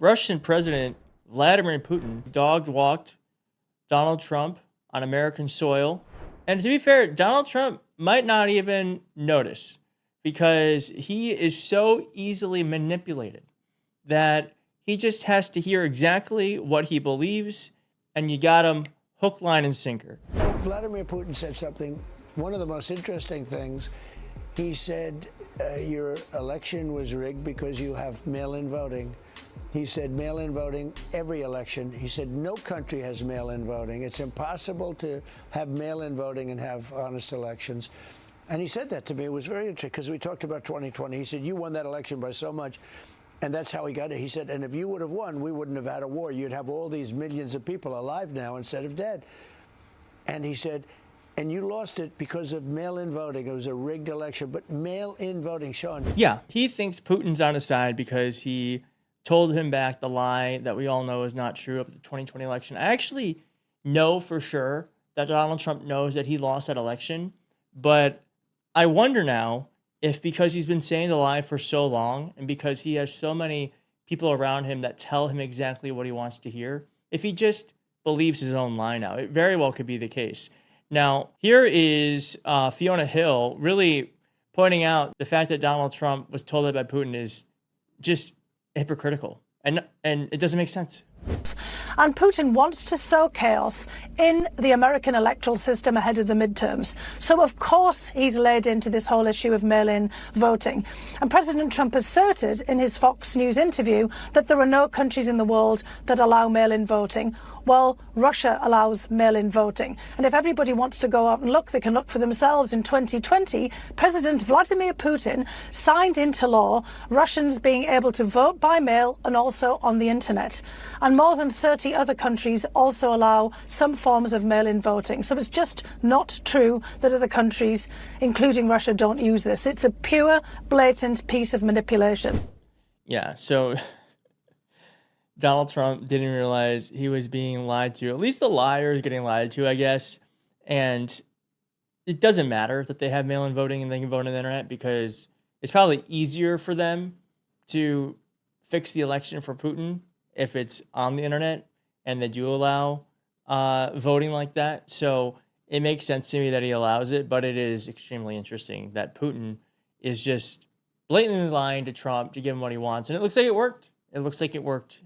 Russian President Vladimir Putin dog walked Donald Trump on American soil. And to be fair, Donald Trump might not even notice because he is so easily manipulated that he just has to hear exactly what he believes, and you got him hook, line, and sinker. Vladimir Putin said something, one of the most interesting things. He said your election was rigged because you have mail-in voting. He said mail-in voting, every election. He said no country has mail-in voting. It's impossible to have mail-in voting and have honest elections. And he said that to me. It was very interesting because we talked about 2020. He said, you won that election by so much. And that's how he got it. He said, and if you would have won, we wouldn't have had a war. You'd have all these millions of people alive now instead of dead. And he said, and you lost it because of mail-in voting. It was a rigged election, but mail-in voting, Sean. Yeah, he thinks Putin's on his side because he told him back the lie that we all know is not true of the 2020 election. I actually know for sure that Donald Trump knows that he lost that election, but I wonder now if because he's been saying the lie for so long and because he has so many people around him that tell him exactly what he wants to hear, if he just believes his own lie now. It very well could be the case. Now, here is Fiona Hill really pointing out the fact that Donald Trump was told that by Putin is just hypocritical, and it doesn't make sense. And Putin wants to sow chaos in the American electoral system ahead of the midterms. So, of course, he's laid into this whole issue of mail-in voting. And President Trump asserted in his Fox News interview that there are no countries in the world that allow mail-in voting. Well, Russia allows mail-in voting. And if everybody wants to go out and look, they can look for themselves. In 2020, President Vladimir Putin signed into law Russians being able to vote by mail and also on the internet. And more than 30 other countries also allow some forms of mail-in voting. So it's just not true that other countries, including Russia, don't use this. It's a pure, blatant piece of manipulation. Yeah, so Donald Trump didn't realize he was being lied to. At least the liar is getting lied to, I guess. And it doesn't matter that they have mail-in voting and they can vote on the internet because it's probably easier for them to fix the election for Putin if it's on the internet and they do allow voting like that. So it makes sense to me that he allows it, but it is extremely interesting that Putin is just blatantly lying to Trump to give him what he wants. And it looks like it worked. It looks like it worked.